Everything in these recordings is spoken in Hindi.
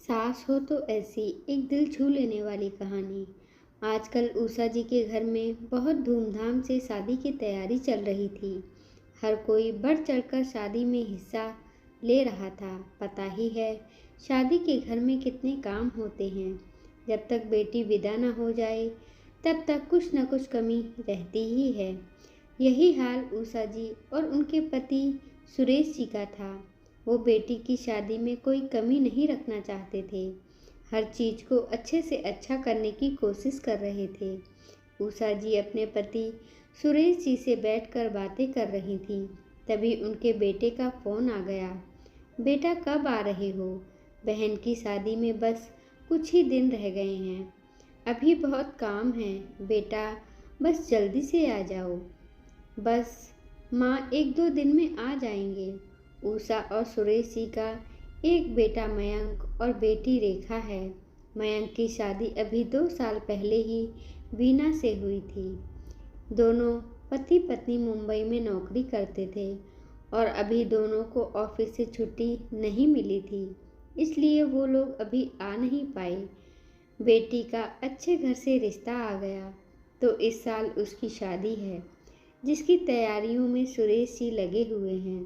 सास हो तो ऐसी एक दिल छू लेने वाली कहानी। आजकल उषा जी के घर में बहुत धूमधाम से शादी की तैयारी चल रही थी। हर कोई बढ़ चढ़कर शादी में हिस्सा ले रहा था। पता ही है शादी के घर में कितने काम होते हैं। जब तक बेटी विदा न हो जाए तब तक कुछ न कुछ कमी रहती ही है। यही हाल उषा जी और उनके पति सुरेश जी का था। वो बेटी की शादी में कोई कमी नहीं रखना चाहते थे। हर चीज़ को अच्छे से अच्छा करने की कोशिश कर रहे थे। उषा जी अपने पति सुरेश जी से बैठकर बातें कर रही थीं। तभी उनके बेटे का फ़ोन आ गया। बेटा कब आ रहे हो? बहन की शादी में बस कुछ ही दिन रह गए हैं। अभी बहुत काम है बेटा, बस जल्दी से आ जाओ। बस माँ एक दो दिन में आ जाएंगे। उषा और सुरेश जी का एक बेटा मयंक और बेटी रेखा है। मयंक की शादी अभी 2 साल पहले ही वीना से हुई थी। दोनों पति पत्नी मुंबई में नौकरी करते थे और अभी दोनों को ऑफिस से छुट्टी नहीं मिली थी, इसलिए वो लोग अभी आ नहीं पाए। बेटी का अच्छे घर से रिश्ता आ गया तो इस साल उसकी शादी है, जिसकी तैयारियों में सुरेश जी लगे हुए हैं।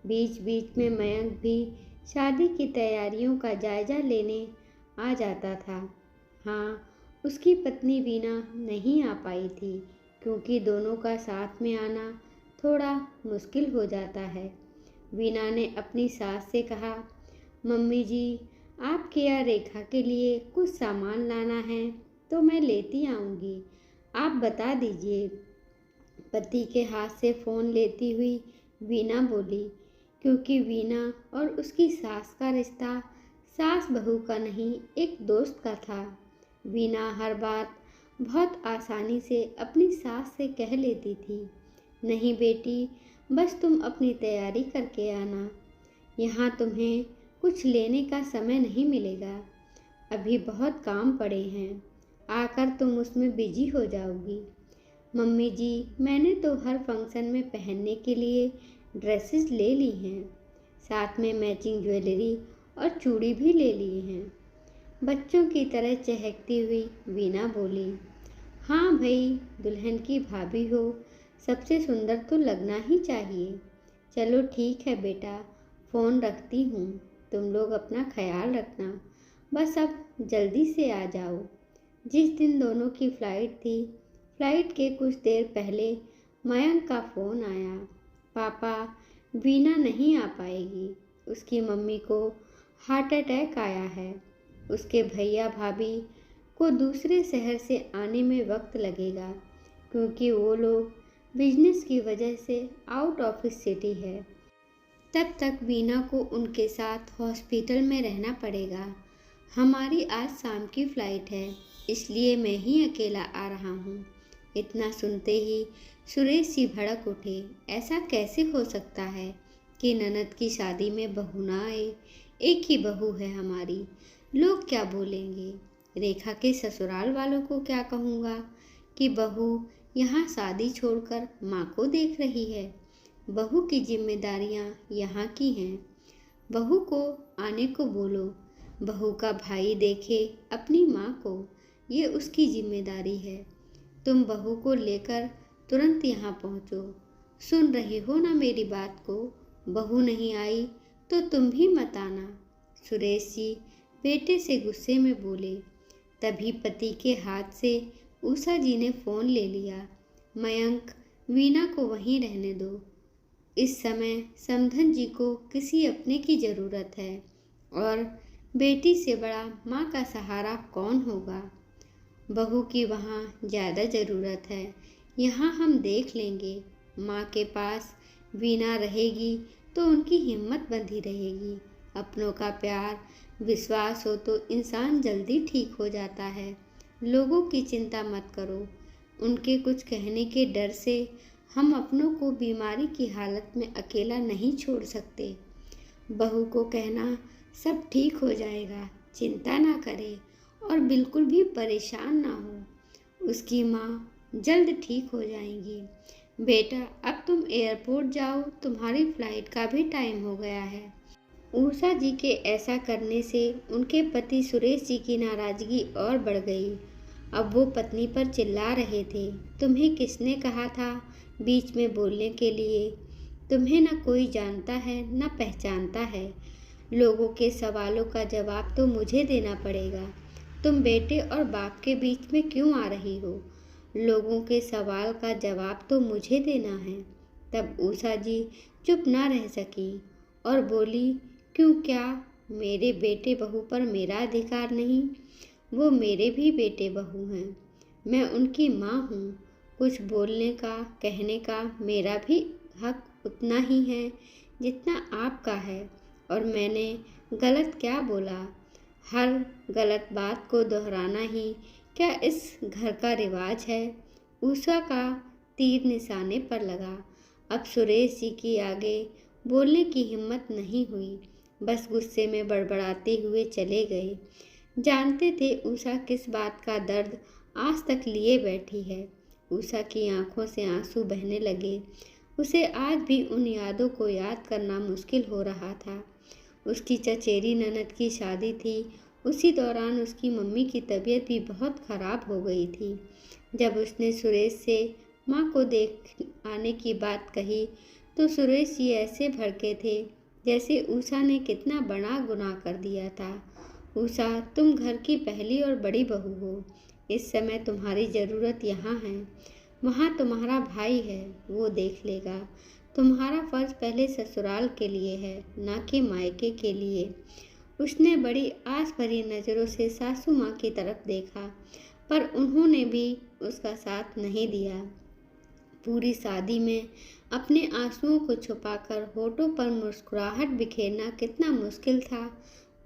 बीच बीच में मयंक भी शादी की तैयारियों का जायजा लेने आ जाता था। हाँ, उसकी पत्नी वीना नहीं आ पाई थी क्योंकि दोनों का साथ में आना थोड़ा मुश्किल हो जाता है। वीना ने अपनी सास से कहा, मम्मी जी, आपके यहाँ रेखा के लिए कुछ सामान लाना है तो मैं लेती आऊँगी, आप बता दीजिए। पति के हाथ से फ़ोन लेती हुई वीना बोली, क्योंकि वीना और उसकी सास का रिश्ता सास बहू का नहीं, एक दोस्त का था। वीना हर बात बहुत आसानी से अपनी सास से कह लेती थी, नहीं बेटी, बस तुम अपनी तैयारी करके आना, यहाँ तुम्हें कुछ लेने का समय नहीं मिलेगा, अभी बहुत काम पड़े हैं, आकर तुम उसमें बिजी हो जाओगी। मम्मी जी, मैंने तो हर फंक्शन में पहनने के लिए ड्रेसेस ले ली हैं, साथ में मैचिंग ज्वेलरी और चूड़ी भी ले लिए हैं। बच्चों की तरह चहकती हुई वीना बोली, हाँ भाई, दुल्हन की भाभी हो, सबसे सुंदर तो लगना ही चाहिए। चलो ठीक है बेटा, फ़ोन रखती हूँ, तुम लोग अपना ख्याल रखना, बस अब जल्दी से आ जाओ। जिस दिन दोनों की फ़्लाइट थी, फ़्लाइट के कुछ देर पहले मयंक का फ़ोन आया, पापा, वीना नहीं आ पाएगी, उसकी मम्मी को हार्ट अटैक आया है, उसके भैया भाभी को दूसरे शहर से आने में वक्त लगेगा क्योंकि वो लोग बिजनेस की वजह से आउट ऑफ सिटी है। तब तक वीना को उनके साथ हॉस्पिटल में रहना पड़ेगा। हमारी आज शाम की फ़्लाइट है, इसलिए मैं ही अकेला आ रहा हूँ। इतना सुनते ही सुरेश जी भड़क उठे, ऐसा कैसे हो सकता है कि ननद की शादी में बहू ना आए? एक ही बहू है हमारी, लोग क्या बोलेंगे? रेखा के ससुराल वालों को क्या कहूँगा कि बहू यहाँ शादी छोड़कर माँ को देख रही है? बहू की जिम्मेदारियाँ यहाँ की हैं। बहू को आने को बोलो, बहू का भाई देखे अपनी माँ को, ये उसकी जिम्मेदारी है। तुम बहू को लेकर तुरंत यहाँ पहुँचो। सुन रहे हो ना मेरी बात को? बहू नहीं आई तो तुम भी मत आना। सुरेश जी बेटे से गुस्से में बोले। तभी पति के हाथ से उषा जी ने फ़ोन ले लिया, मयंक, वीना को वहीं रहने दो, इस समय समधन जी को किसी अपने की ज़रूरत है और बेटी से बड़ा माँ का सहारा कौन होगा? बहू की वहाँ ज़्यादा ज़रूरत है, यहाँ हम देख लेंगे। माँ के पास वीना रहेगी तो उनकी हिम्मत बंधी रहेगी। अपनों का प्यार विश्वास हो तो इंसान जल्दी ठीक हो जाता है। लोगों की चिंता मत करो, उनके कुछ कहने के डर से हम अपनों को बीमारी की हालत में अकेला नहीं छोड़ सकते। बहू को कहना सब ठीक हो जाएगा, चिंता ना करे और बिल्कुल भी परेशान ना हो, उसकी माँ जल्द ठीक हो जाएंगी। बेटा अब तुम एयरपोर्ट जाओ, तुम्हारी फ़्लाइट का भी टाइम हो गया है। उषा जी के ऐसा करने से उनके पति सुरेश जी की नाराजगी और बढ़ गई। अब वो पत्नी पर चिल्ला रहे थे, तुम्हें किसने कहा था बीच में बोलने के लिए? तुम्हें न कोई जानता है न पहचानता है। लोगों के सवालों का जवाब तो मुझे देना पड़ेगा। तुम बेटे और बाप के बीच में क्यों आ रही हो? लोगों के सवाल का जवाब तो मुझे देना है। तब उषा जी चुप ना रह सकी और बोली, क्यों, क्या मेरे बेटे बहू पर मेरा अधिकार नहीं? वो मेरे भी बेटे बहू हैं। मैं उनकी माँ हूँ। कुछ बोलने का, कहने का मेरा भी हक उतना ही है जितना आपका है। और मैंने गलत क्या बोला? हर गलत बात को दोहराना ही क्या इस घर का रिवाज है? उषा का तीर निशाने पर लगा। अब सुरेश जी की आगे बोलने की हिम्मत नहीं हुई, बस गुस्से में बड़बड़ाते हुए चले गए। जानते थे उषा किस बात का दर्द आज तक लिए बैठी है। उषा की आंखों से आंसू बहने लगे। उसे आज भी उन यादों को याद करना मुश्किल हो रहा था। उसकी चचेरी ननद की शादी थी। उसी दौरान उसकी मम्मी की तबीयत भी बहुत खराब हो गई थी। जब उसने सुरेश से माँ को देख आने की बात कही तो सुरेश जी ऐसे भड़के थे जैसे उषा ने कितना बड़ा गुनाह कर दिया था। उषा, तुम घर की पहली और बड़ी बहू हो। इस समय तुम्हारी ज़रूरत यहाँ है। वहाँ तुम्हारा भाई है, वो देख लेगा। तुम्हारा फर्ज पहले ससुराल के लिए है, ना कि मायके के लिए। उसने बड़ी आस भरी नज़रों से सासू माँ की तरफ देखा, पर उन्होंने भी उसका साथ नहीं दिया। पूरी शादी में अपने आंसुओं को छुपाकर होठों पर मुस्कुराहट बिखेरना कितना मुश्किल था,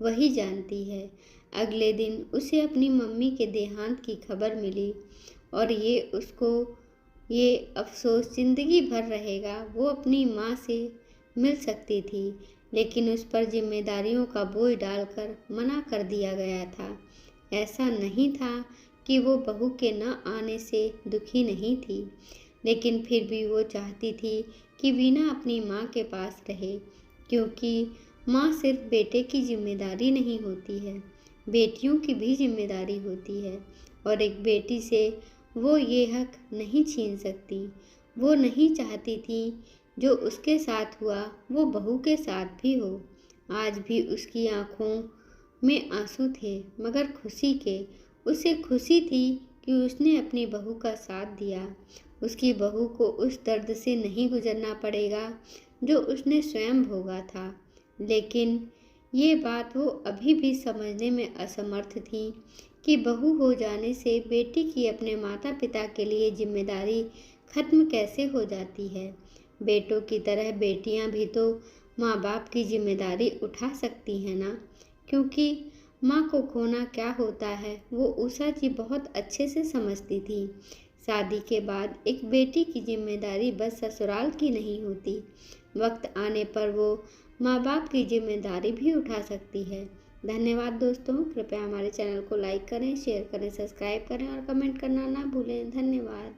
वही जानती है। अगले दिन उसे अपनी मम्मी के देहांत की खबर मिली और ये अफसोस जिंदगी भर रहेगा। वो अपनी माँ से मिल सकती थी, लेकिन उस पर जिम्मेदारियों का बोझ डालकर मना कर दिया गया था। ऐसा नहीं था कि वो बहू के न आने से दुखी नहीं थी, लेकिन फिर भी वो चाहती थी कि वीना अपनी माँ के पास रहे, क्योंकि माँ सिर्फ बेटे की जिम्मेदारी नहीं होती है, बेटियों की भी जिम्मेदारी होती है। और एक बेटी से वो ये हक नहीं छीन सकती। वो नहीं चाहती थी जो उसके साथ हुआ वो बहू के साथ भी हो। आज भी उसकी आंखों में आंसू थे, मगर खुशी के। उसे खुशी थी कि उसने अपनी बहू का साथ दिया। उसकी बहू को उस दर्द से नहीं गुजरना पड़ेगा जो उसने स्वयं भोगा था। लेकिन ये बात वो अभी भी समझने में असमर्थ थी कि बहू हो जाने से बेटी की अपने माता पिता के लिए जिम्मेदारी खत्म कैसे हो जाती है। बेटों की तरह बेटियां भी तो माँ बाप की जिम्मेदारी उठा सकती हैं ना। क्योंकि माँ को खोना क्या होता है वो उषा जी बहुत अच्छे से समझती थी। शादी के बाद एक बेटी की जिम्मेदारी बस ससुराल की नहीं होती, वक्त आने पर वो माँ बाप की जिम्मेदारी भी उठा सकती है। धन्यवाद दोस्तों, कृपया हमारे चैनल को लाइक करें, शेयर करें, सब्सक्राइब करें और कमेंट करना ना भूलें। धन्यवाद।